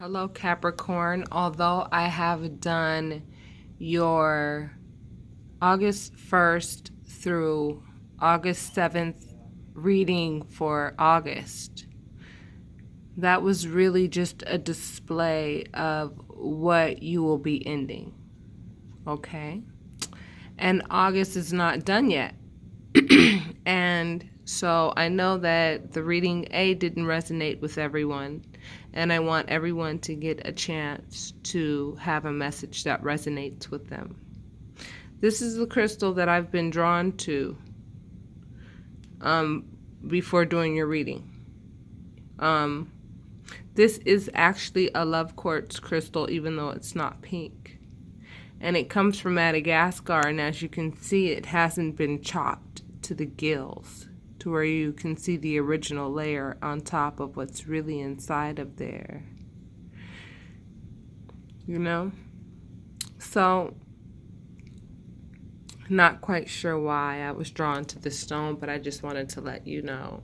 Hello, Capricorn. Although I have done your August 1st through August 7th reading for August, that was really just a display of what you will be ending. Okay? And August is not done yet. And so I know that the reading A didn't resonate with everyone, and I want everyone to get a chance to have a message that resonates with them. This is the crystal that I've been drawn to before doing your reading. This is actually a love quartz crystal, even though it's not pink. And it comes from Madagascar, and as you can see, it hasn't been chopped to the gills, to where you can see the original layer on top of what's really inside of there. You know? So, not quite sure why I was drawn to this stone, but I just wanted to let you know.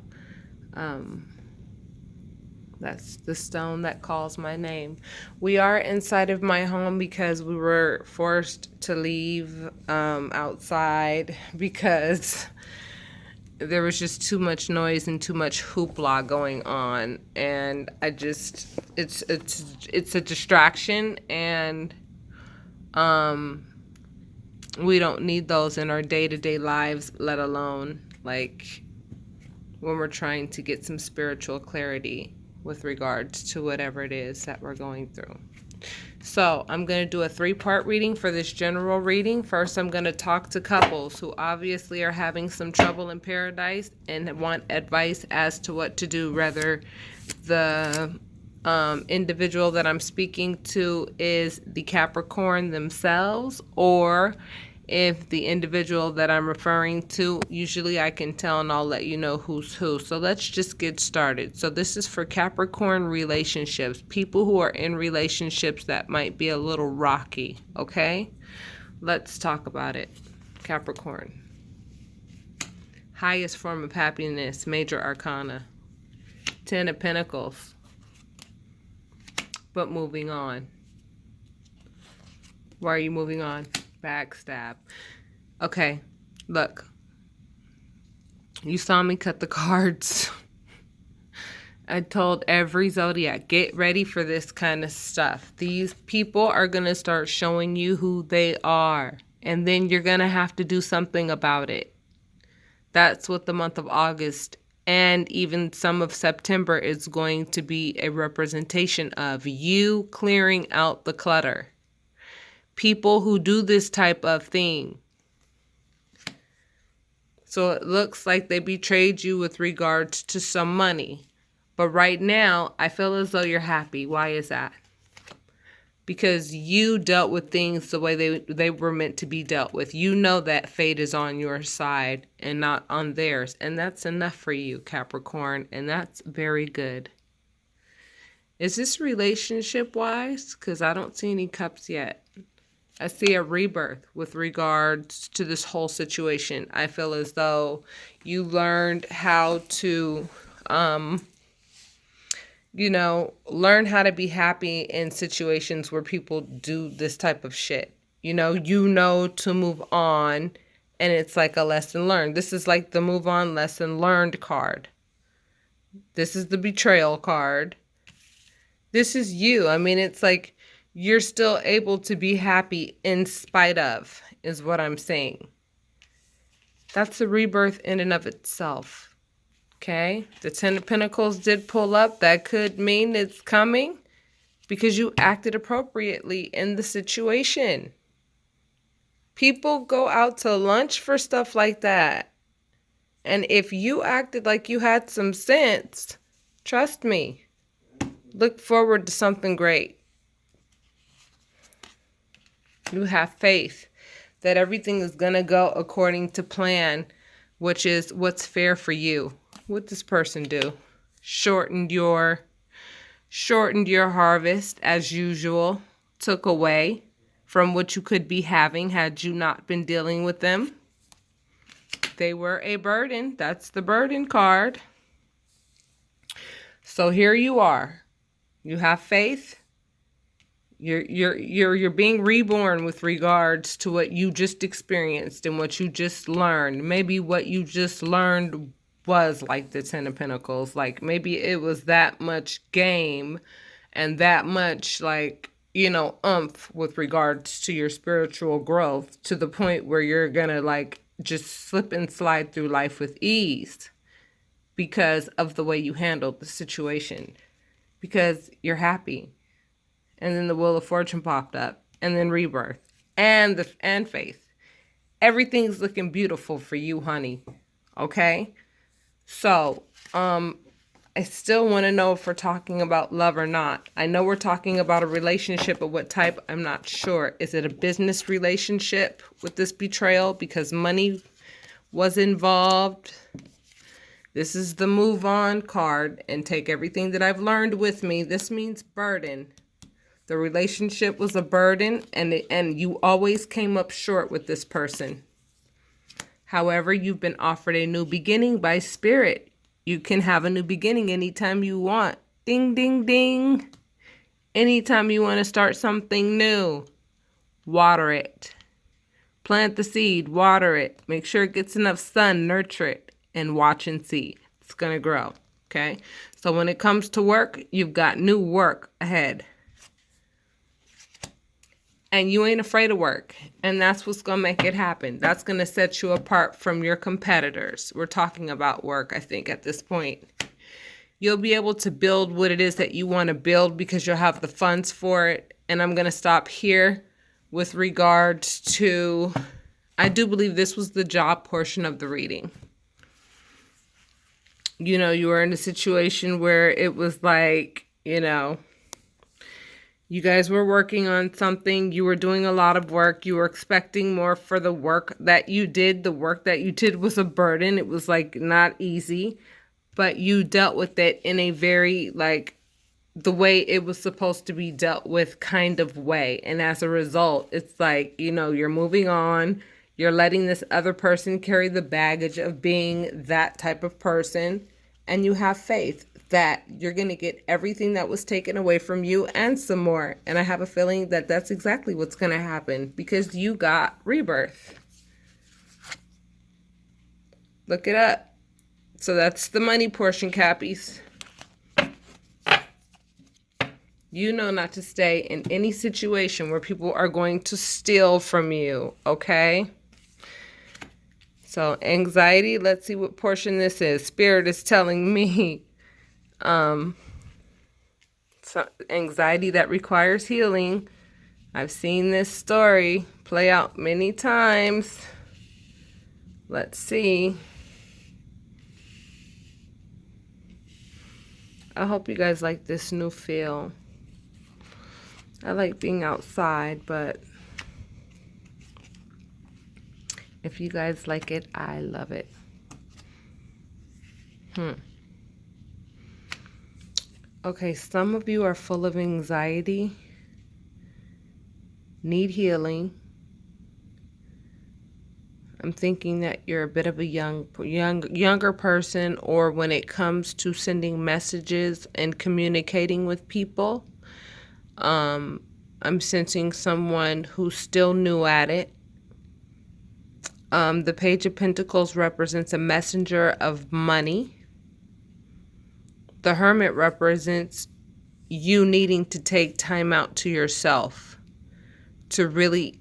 That's the stone that calls my name. We are inside of my home because we were forced to leave outside because there was just too much noise and too much hoopla going on, and it's a distraction, and we don't need those in our day-to-day lives, let alone like when we're trying to get some spiritual clarity with regards to whatever it is that we're going through. So I'm going to do a 3-part reading for this general reading. First, I'm going to talk to couples who obviously are having some trouble in paradise and want advice as to what to do, whether the individual that I'm speaking to is the Capricorn themselves, or if the individual that I'm referring to, usually I can tell and I'll let you know who's who. So let's just get started. So this is for Capricorn relationships, people who are in relationships that might be a little rocky, okay? Let's talk about it. Capricorn. Highest form of happiness, major arcana. 10 of Pentacles. But moving on. Why are you moving on? Backstab. Okay, look. You saw me cut the cards. I told every zodiac, get ready for this kind of stuff. These people are going to start showing you who they are, and then you're going to have to do something about it. That's what the month of August and even some of September is going to be a representation of, you clearing out the clutter. People who do this type of thing. So it looks like they betrayed you with regards to some money. But right now, I feel as though you're happy. Why is that? Because you dealt with things the way they were meant to be dealt with. You know that fate is on your side and not on theirs. And that's enough for you, Capricorn. And that's very good. Is this relationship-wise? Because I don't see any cups yet. I see a rebirth with regards to this whole situation. I feel as though you learned how to learn how to be happy in situations where people do this type of shit. You know to move on, and it's like a lesson learned. This is like the move on lesson learned card. This is the betrayal card. This is you. I mean, it's like you're still able to be happy in spite of, is what I'm saying. That's a rebirth in and of itself. Okay, the 10 of Pentacles did pull up. That could mean it's coming because you acted appropriately in the situation. People go out to lunch for stuff like that. And if you acted like you had some sense, trust me, look forward to something great. You have faith that everything is going to go according to plan, which is what's fair for you. What this person do? Shortened your harvest as usual. Took away from what you could be having had you not been dealing with them. They were a burden. That's the burden card. So here you are. You have faith. You're being reborn with regards to what you just experienced and what you just learned. Maybe what you just learned was like the Ten of Pentacles. Like maybe it was that much game and that much like, oomph with regards to your spiritual growth to the point where you're gonna like just slip and slide through life with ease because of the way you handled the situation, because you're happy. And then the Wheel of Fortune popped up, and then rebirth, and faith. Everything's looking beautiful for you, honey. Okay? So, I still want to know if we're talking about love or not. I know we're talking about a relationship, but what type, I'm not sure. Is it a business relationship with this betrayal because money was involved? This is the move on card, and take everything that I've learned with me. This means burden. The relationship was a burden, and you always came up short with this person. However, you've been offered a new beginning by spirit. You can have a new beginning anytime you want. Ding, ding, ding. Anytime you want to start something new, water it. Plant the seed, water it. Make sure it gets enough sun, nurture it, and watch and see. It's going to grow, okay? So when it comes to work, you've got new work ahead. And you ain't afraid of work. And that's what's going to make it happen. That's going to set you apart from your competitors. We're talking about work, I think, at this point. You'll be able to build what it is that you want to build because you'll have the funds for it. And I'm going to stop here with regards to, I do believe this was the job portion of the reading. You were in a situation where it was like, you guys were working on something. You were doing a lot of work. You were expecting more for the work that you did. The work that you did was a burden. It was like not easy, but you dealt with it in a very like the way it was supposed to be dealt with kind of way. And as a result, it's like, you're moving on. You're letting this other person carry the baggage of being that type of person. And you have faith that you're going to get everything that was taken away from you and some more. And I have a feeling that that's exactly what's going to happen because you got rebirth. Look it up. So that's the money portion, Cappies. You know not to stay in any situation where people are going to steal from you, okay? So anxiety, let's see what portion this is. Spirit is telling me so anxiety that requires healing. I've seen this story play out many times. Let's see. I hope you guys like this new feel. I like being outside, but if you guys like it, I love it. Okay, some of you are full of anxiety, need healing. I'm thinking that you're a bit of a younger person, or when it comes to sending messages and communicating with people, I'm sensing someone who's still new at it. The Page of Pentacles represents a messenger of money. The Hermit represents you needing to take time out to yourself to really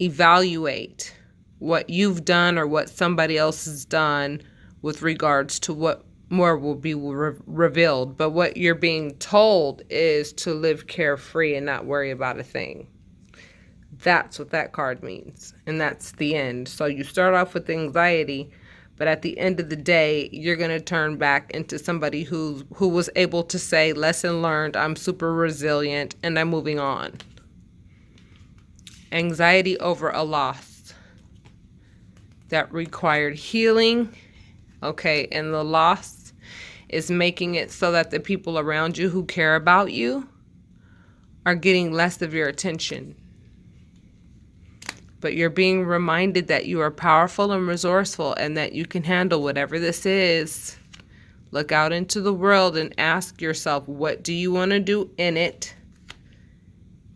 evaluate what you've done or what somebody else has done with regards to what more will be revealed. But what you're being told is to live carefree and not worry about a thing. That's what that card means. And that's the end. So you start off with anxiety, but at the end of the day, you're going to turn back into somebody who was able to say, lesson learned, I'm super resilient, and I'm moving on. Anxiety over a loss that required healing. Okay, and the loss is making it so that the people around you who care about you are getting less of your attention. But you're being reminded that you are powerful and resourceful and that you can handle whatever this is. Look out into the world and ask yourself, what do you want to do in it?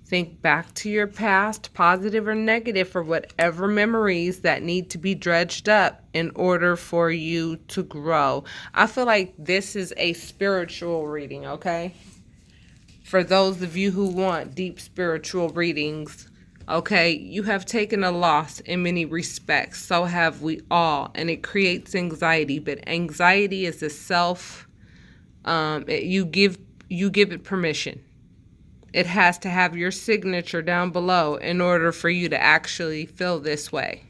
Think back to your past, positive or negative, for whatever memories that need to be dredged up in order for you to grow. I feel like this is a spiritual reading, okay? For those of you who want deep spiritual readings, okay, you have taken a loss in many respects. So have we all. And it creates anxiety. But anxiety is a you give it permission. It has to have your signature down below in order for you to actually feel this way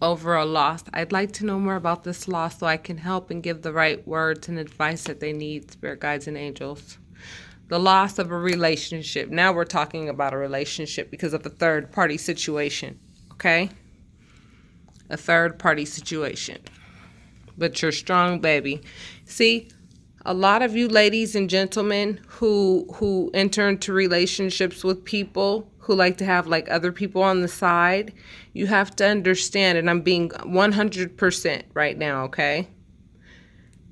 over a loss. I'd like to know more about this loss so I can help and give the right words and advice that they need, spirit guides and angels. The loss of a relationship. Now we're talking about a relationship because of a third party situation, okay? A third party situation. But you're strong, baby. See, a lot of you ladies and gentlemen who enter into relationships with people who like to have like other people on the side, you have to understand, and I'm being 100% right now, okay?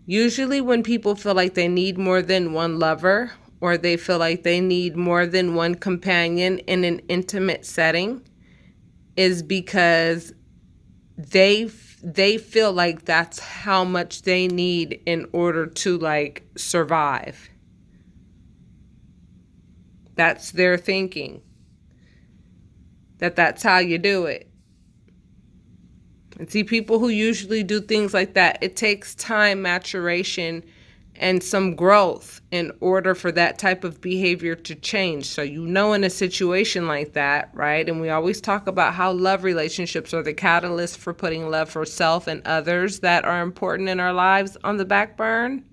Usually when people feel like they need more than one lover, or they feel like they need more than one companion in an intimate setting, is because they feel like that's how much they need in order to like survive. That's their thinking. That's how you do it. And see, people who usually do things like that, it takes time, maturation, and some growth in order for that type of behavior to change. So, you know, in a situation like that, right? And we always talk about how love relationships are the catalyst for putting love for self and others that are important in our lives on the back burn.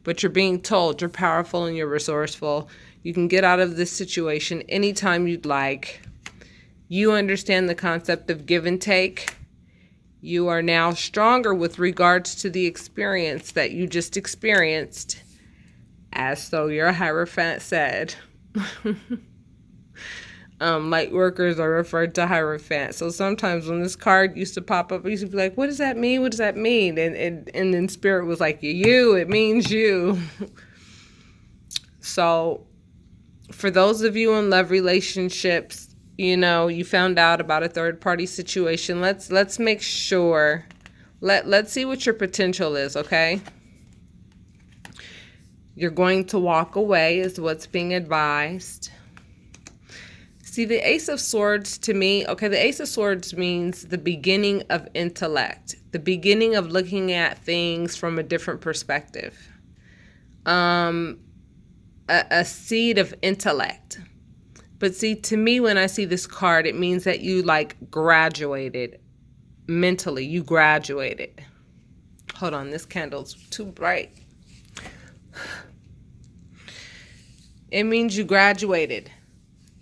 But you're being told you're powerful and you're resourceful. You can get out of this situation anytime you'd like. You understand the concept of give and take. You are now stronger with regards to the experience that you just experienced, as so your Hierophant said. Light workers are referred to Hierophant. So sometimes when this card used to pop up, I used to be like, what does that mean? What does that mean? And then Spirit was like, it means you. So for those of you in love relationships, you know, you found out about a third party situation. Let's make sure. Let's see what your potential is, okay? You're going to walk away is what's being advised. See, the Ace of Swords to me, okay, the Ace of Swords means the beginning of intellect, the beginning of looking at things from a different perspective. A seed of intellect. But see, to me, when I see this card, it means that you like graduated mentally. You graduated. Hold on, this candle's too bright. It means you graduated.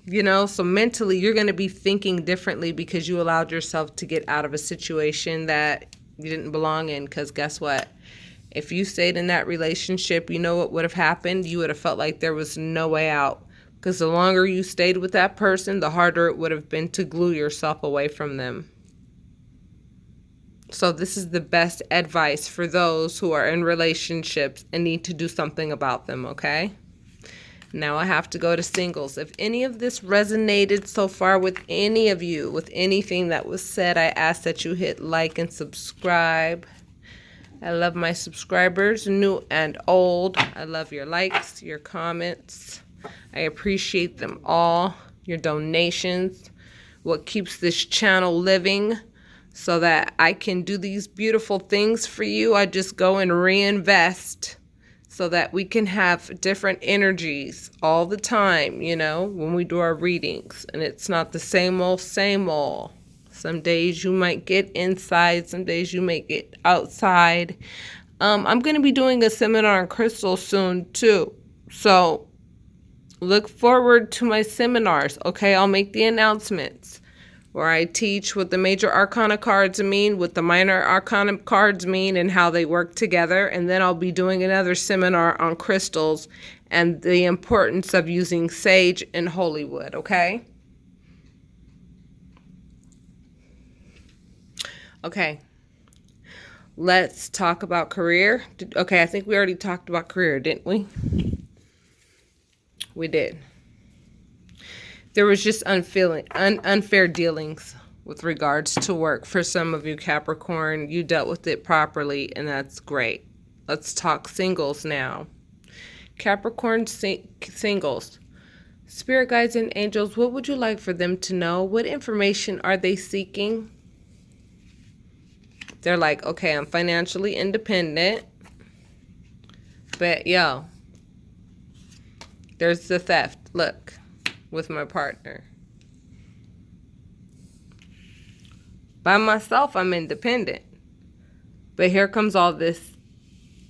You know, so mentally you're going to be thinking differently because you allowed yourself to get out of a situation that you didn't belong in. Because guess what? If you stayed in that relationship, you know what would have happened? You would have felt like there was no way out. Because the longer you stayed with that person, the harder it would have been to glue yourself away from them. So this is the best advice for those who are in relationships and need to do something about them, okay? Now I have to go to singles. If any of this resonated so far with any of you, with anything that was said, I ask that you hit like and subscribe. I love my subscribers, new and old. I love your likes, your comments. I appreciate them all, your donations, what keeps this channel living so that I can do these beautiful things for you. I just go and reinvest so that we can have different energies all the time, you know, when we do our readings. And it's not the same old, same old. Some days you might get inside, some days you might get outside. I'm going to be doing a seminar on crystals soon too. So look forward to my seminars, okay? I'll make the announcements where I teach what the major arcana cards mean, what the minor arcana cards mean, and how they work together. And then I'll be doing another seminar on crystals and the importance of using sage and holy wood, okay? Okay. Let's talk about career. Okay, I think we already talked about career, didn't we? We did. There was just unfair dealings with regards to work. For some of you, Capricorn, you dealt with it properly, and that's great. Let's talk singles now. Capricorn singles. Spirit guides and angels, what would you like for them to know? What information are they seeking? They're like, okay, I'm financially independent, but yo, there's the theft. Look, with my partner. By myself, I'm independent. But here comes all this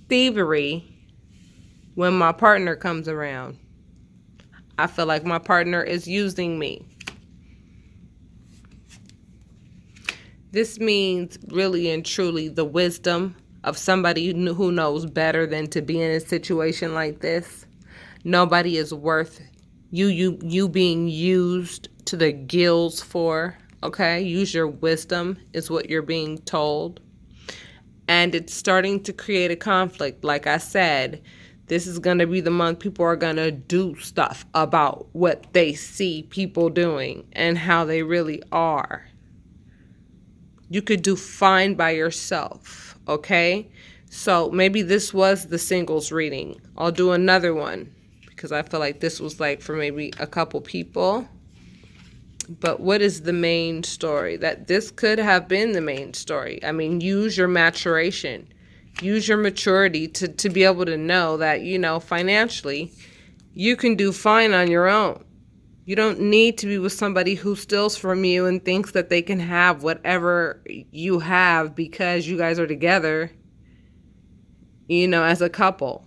thievery when my partner comes around. I feel like my partner is using me. This means really and truly the wisdom of somebody who knows better than to be in a situation like this. Nobody is worth you being used to the gills for. Okay? Use your wisdom is what you're being told. And it's starting to create a conflict. Like I said, this is going to be the month people are going to do stuff about what they see people doing and how they really are. You could do fine by yourself, okay? So maybe this was the singles reading. I'll do another one because I feel like this was like for maybe a couple people. But what is the main story? That this could have been the main story. I mean, use your maturation. Use your maturity to be able to know that, you know, financially, you can do fine on your own. You don't need to be with somebody who steals from you and thinks that they can have whatever you have because you guys are together, you know, as a couple.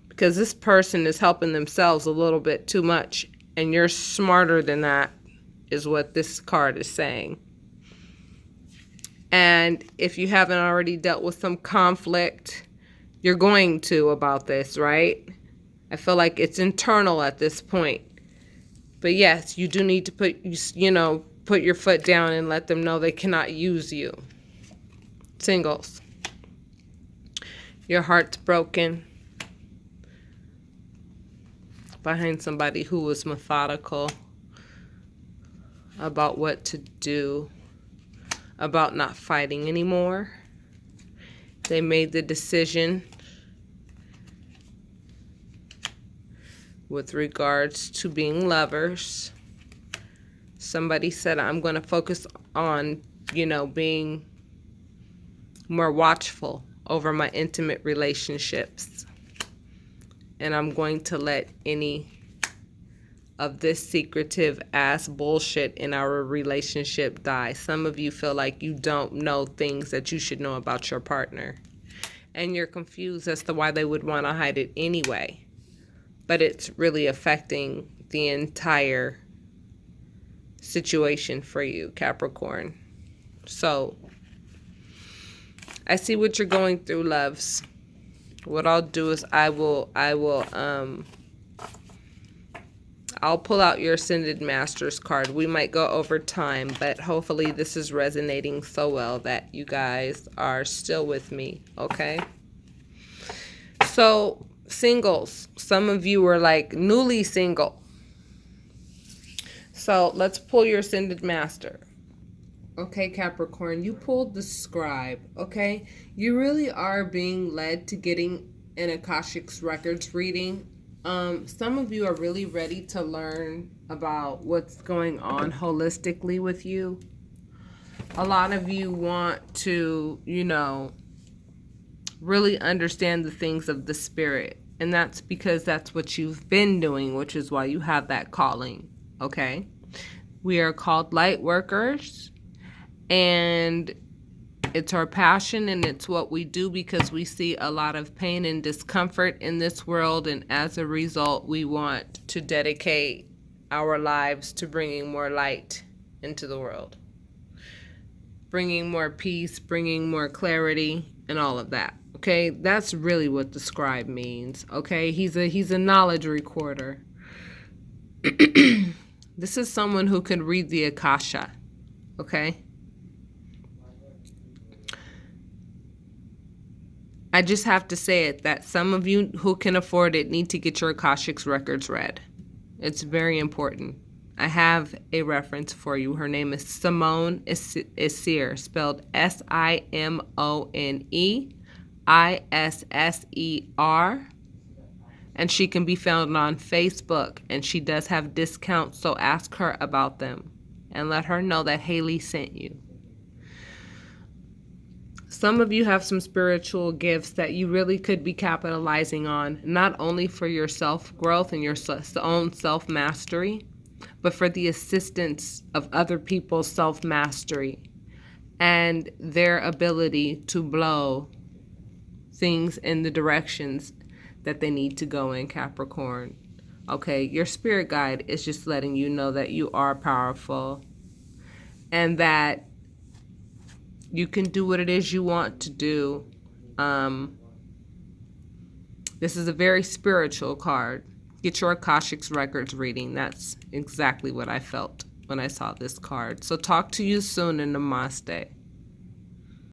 Because this person is helping themselves a little bit too much, and you're smarter than that, is what this card is saying. And if you haven't already dealt with some conflict, you're going to about this, right? I feel like it's internal at this point. But yes, you do need to put your foot down and let them know they cannot use you. Singles. Your heart's broken behind somebody who was methodical about what to do, about not fighting anymore. They made the decision with regards to being lovers. Somebody said, I'm going to focus on, being more watchful over my intimate relationships. And I'm going to let any of this secretive ass bullshit in our relationship die. Some of you feel like you don't know things that you should know about your partner. And you're confused as to why they would want to hide it anyway. But it's really affecting the entire situation for you, Capricorn. So, I see what you're going through, loves. What I'll do is I'll pull out your Ascended Masters card. We might go over time, but hopefully this is resonating so well that you guys are still with me, okay? So, singles. Some of you are like newly single. So, let's pull your Ascended Master. Okay, Capricorn, you pulled the Scribe, okay? You really are being led to getting an Akashic Records reading. Some of you are really ready to learn about what's going on holistically with you. A lot of you want to, really understand the things of the spirit. And that's because that's what you've been doing, which is why you have that calling, okay? We are called light workers, and it's our passion and it's what we do because we see a lot of pain and discomfort in this world, and as a result, we want to dedicate our lives to bringing more light into the world. Bringing more peace, bringing more clarity, and all of that. Okay, that's really what the Scribe means. Okay, he's a knowledge recorder. This is someone who can read the Akasha. Okay. I just have to say it that some of you who can afford it need to get your Akashic records read. It's very important. I have a reference for you. Her name is Simone Isser, spelled SimoneIsser. And she can be found on Facebook, and she does have discounts, so ask her about them and let her know that Haley sent you. Some of you have some spiritual gifts that you really could be capitalizing on, not only for your self-growth and your own self-mastery, but for the assistance of other people's self-mastery and their ability to blow things in the directions that they need to go in, Capricorn. Okay, your spirit guide is just letting you know that you are powerful and that you can do what it is you want to do. This is a very spiritual card. Get your Akashic Records reading. That's exactly what I felt when I saw this card. So talk to you soon, and namaste.